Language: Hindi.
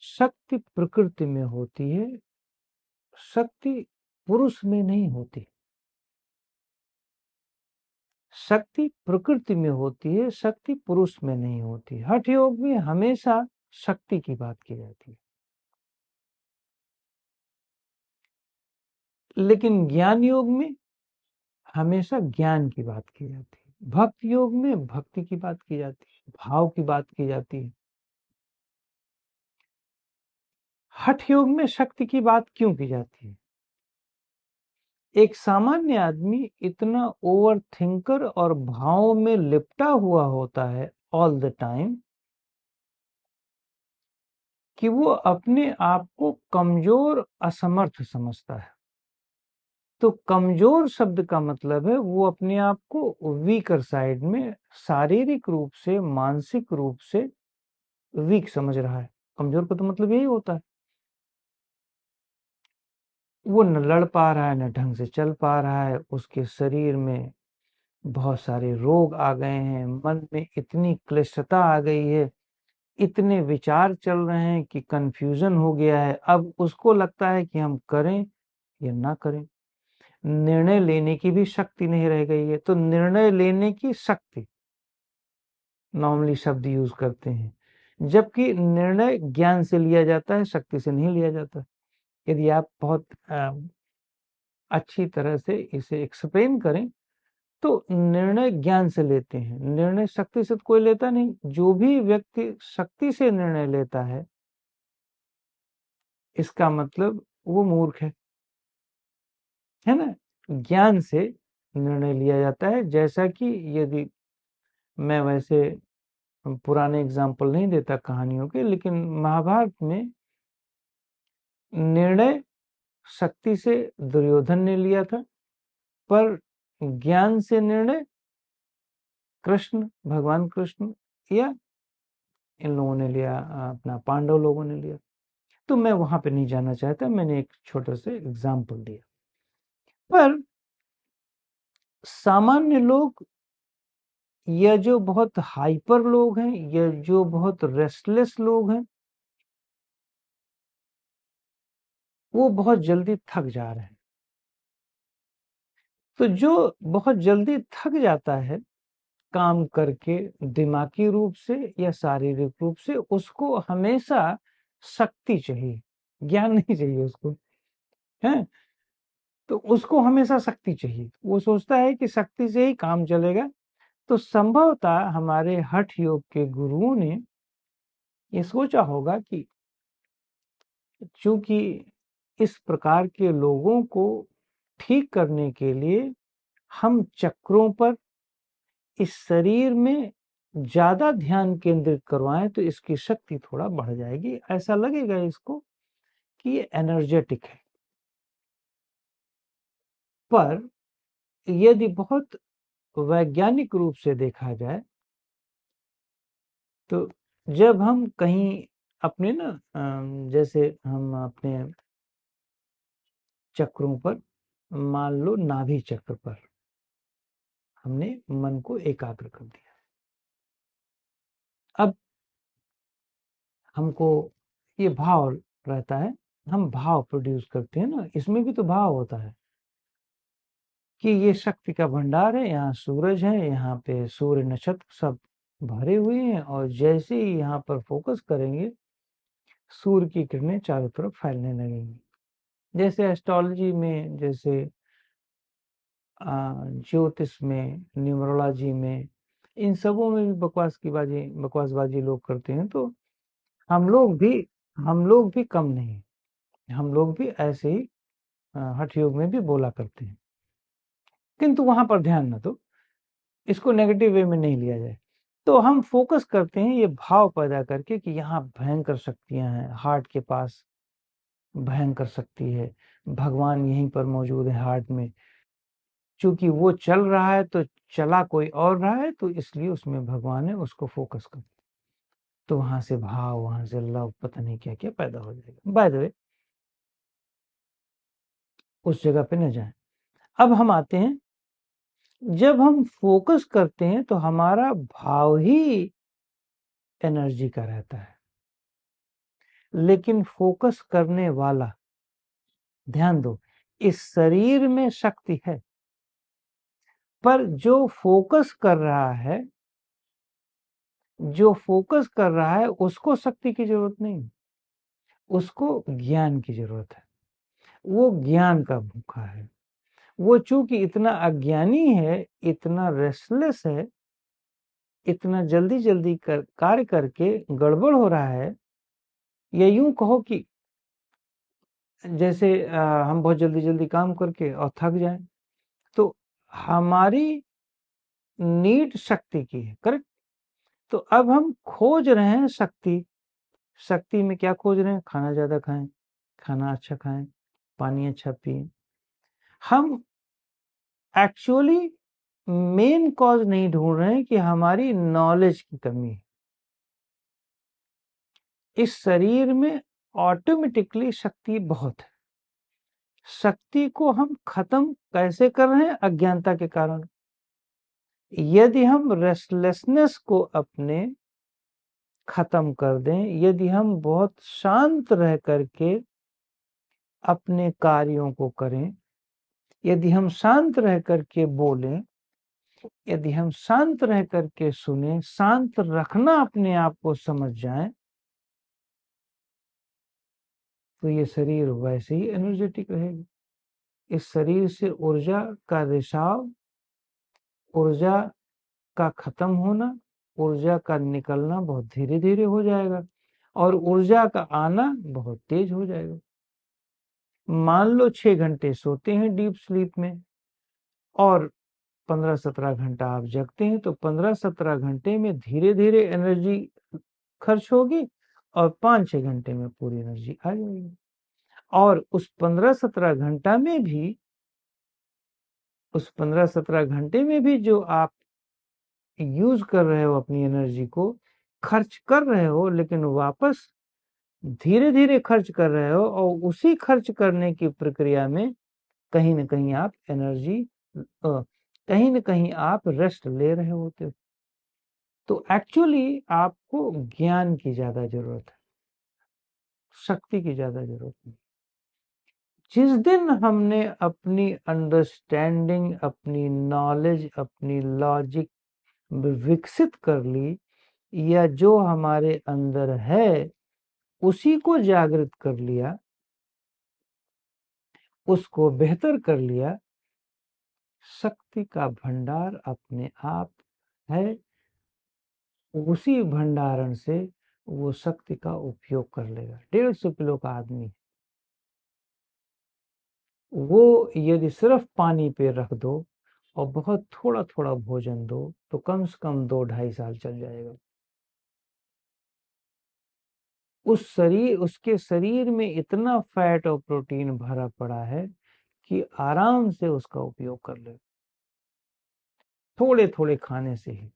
शक्ति प्रकृति में होती है, शक्ति पुरुष में नहीं होती। शक्ति प्रकृति में होती है, शक्ति पुरुष में नहीं होती। हठ योग में हमेशा शक्ति की बात की जाती है, लेकिन ज्ञान योग में हमेशा ज्ञान की बात की जाती है। भक्त योग में भक्ति की बात की जाती है, भाव की बात की जाती है। हठ योग में शक्ति की बात क्यों की जाती है? एक सामान्य आदमी इतना ओवर थिंकर और भाव में लिपटा हुआ होता है ऑल द टाइम कि वो अपने आप को कमजोर, असमर्थ समझता है। तो कमजोर शब्द का मतलब है वो अपने आप को वीकर साइड में, शारीरिक रूप से, मानसिक रूप से वीक समझ रहा है। कमजोर का तो मतलब यही होता है। वो न लड़ पा रहा है, न ढंग से चल पा रहा है, उसके शरीर में बहुत सारे रोग आ गए हैं, मन में इतनी क्लिष्टता आ गई है, इतने विचार चल रहे हैं कि कंफ्यूजन हो गया है। अब उसको लगता है कि हम करें या ना करें। निर्णय लेने की भी शक्ति नहीं रह गई है। तो निर्णय लेने की शक्ति नॉर्मली शब्द यूज करते हैं, जबकि निर्णय ज्ञान से लिया जाता है, शक्ति से नहीं लिया जाता। यदि आप बहुत अच्छी तरह से इसे एक्सप्लेन करें तो निर्णय ज्ञान से लेते हैं, निर्णय शक्ति से तो कोई लेता नहीं। जो भी व्यक्ति शक्ति से निर्णय लेता है, इसका मतलब वो मूर्ख है ना। ज्ञान से निर्णय लिया जाता है। जैसा कि यदि मैं वैसे पुराने एग्जाम्पल नहीं देता कहानियों के, लेकिन महाभारत में निर्णय शक्ति से दुर्योधन ने लिया था, पर ज्ञान से निर्णय कृष्ण, भगवान कृष्ण या इन लोगों ने लिया, अपना पांडव लोगों ने लिया। तो मैं वहां पे नहीं जाना चाहता, मैंने एक छोटे से एग्जाम्पल दिया। पर सामान्य लोग या जो बहुत हाइपर लोग हैं या जो बहुत रेस्टलेस लोग हैं, वो बहुत जल्दी थक जा रहे हैं। तो जो बहुत जल्दी थक जाता है काम करके, दिमागी रूप से या शारीरिक रूप से, उसको हमेशा शक्ति चाहिए, ज्ञान नहीं चाहिए उसको, है। तो उसको हमेशा शक्ति चाहिए, वो सोचता है कि शक्ति से ही काम चलेगा। तो संभवतः हमारे हठ योग के गुरुओं ने ये सोचा होगा कि चूंकि इस प्रकार के लोगों को ठीक करने के लिए हम चक्रों पर, इस शरीर में ज्यादा ध्यान केंद्रित करवाएं तो इसकी शक्ति थोड़ा बढ़ जाएगी। ऐसा लगेगा इसको कि ये एनर्जेटिक है। पर यदि बहुत वैज्ञानिक रूप से देखा जाए तो जब हम कहीं अपने ना जैसे हम अपने चक्रों पर, मान लो नाभि चक्र पर हमने मन को एकाग्र कर दिया, अब हमको ये भाव रहता है, हम भाव प्रोड्यूस करते हैं ना, इसमें भी तो भाव होता है कि ये शक्ति का भंडार है, यहाँ सूरज है, यहाँ पे सूर्य नक्षत्र सब भरे हुए हैं, और जैसे ही यहाँ पर फोकस करेंगे सूर्य की किरणें चारों तरफ फैलने लगेंगी। जैसे एस्ट्रोलॉजी में, जैसे ज्योतिष में, न्यूमरोलॉजी में, इन सबों में भी बकवासबाजी लोग करते हैं। तो हम लोग भी हम लोग भी कम नहीं, हम लोग भी ऐसे ही हठ योग में भी बोला करते हैं, किंतु वहां पर ध्यान न दो, इसको नेगेटिव वे में नहीं लिया जाए। तो हम फोकस करते हैं ये भाव पैदा करके कि यहाँ भयंकर शक्तियां हैं, हार्ट के पास भयंकर शक्ति है, भगवान यहीं पर मौजूद है हार्ट में। चूंकि वो चल रहा है तो चला कोई और रहा है, तो इसलिए उसमें भगवान है, उसको फोकस कर। तो वहां से भाव, वहां से लव, पता नहीं क्या क्या पैदा हो जाएगा। बाय द वे, उस जगह पे न जाए। अब हम आते हैं, जब हम फोकस करते हैं तो हमारा भाव ही एनर्जी का रहता है। लेकिन फोकस करने वाला, ध्यान दो, इस शरीर में शक्ति है, पर जो फोकस कर रहा है, उसको शक्ति की जरूरत नहीं, उसको ज्ञान की जरूरत है। वो ज्ञान का भूखा है। वो चूंकि इतना अज्ञानी है, इतना रेस्टलेस है, इतना जल्दी जल्दी कार्य करके गड़बड़ हो रहा है, या यूं कहो कि जैसे हम बहुत जल्दी जल्दी काम करके और थक जाएं, तो हमारी नीड शक्ति की है, करेक्ट। तो अब हम खोज रहे हैं शक्ति। शक्ति में क्या खोज रहे हैं? खाना ज्यादा खाएं, खाना अच्छा खाएं, पानी अच्छा पिए। हम एक्चुअली मेन कॉज नहीं ढूंढ रहे हैं कि हमारी नॉलेज की कमी है। इस शरीर में ऑटोमेटिकली शक्ति बहुत है। शक्ति को हम खत्म कैसे कर रहे हैं? अज्ञानता के कारण। यदि हम रेस्टलेसनेस को अपने खत्म कर दें, यदि हम बहुत शांत रह करके अपने कार्यों को करें, यदि हम शांत रह करके बोलें, यदि हम शांत रह करके सुने, शांत रखना अपने आप को समझ जाएं, तो ये शरीर वैसे ही एनर्जेटिक रहेगा। इस शरीर से ऊर्जा का रिसाव, ऊर्जा का खत्म होना, ऊर्जा का निकलना बहुत धीरे धीरे हो जाएगा, और ऊर्जा का आना बहुत तेज हो जाएगा। मान लो 6 घंटे सोते हैं डीप स्लीप में, और 15-17 घंटा आप जगते हैं, तो 15-17 घंटे में धीरे धीरे एनर्जी खर्च होगी, और 5-6 घंटे में पूरी एनर्जी आ जाएगी। और उस 15-17 घंटे में भी जो आप यूज कर रहे हो अपनी एनर्जी को, खर्च कर रहे हो, लेकिन वापस धीरे धीरे खर्च कर रहे हो, और उसी खर्च करने की प्रक्रिया में कहीं न कहीं आप एनर्जी, कहीं न कहीं आप रेस्ट ले रहे होते हो। तो एक्चुअली आपको ज्ञान की ज्यादा जरूरत है, शक्ति की ज्यादा जरूरत नहीं। जिस दिन हमने अपनी अंडरस्टैंडिंग, अपनी नॉलेज, अपनी लॉजिक विकसित कर ली, या जो हमारे अंदर है उसी को जागृत कर लिया, उसको बेहतर कर लिया, शक्ति का भंडार अपने आप है। उसी भंडारण से वो शक्ति का उपयोग कर लेगा। 150 किलो का आदमी, वो यदि सिर्फ पानी पे रख दो और बहुत थोड़ा थोड़ा भोजन दो, तो कम से कम 2-2.5 साल चल जाएगा। उसके शरीर में इतना फैट और प्रोटीन भरा पड़ा है कि आराम से उसका उपयोग कर ले, थोड़े थोड़े खाने से ही।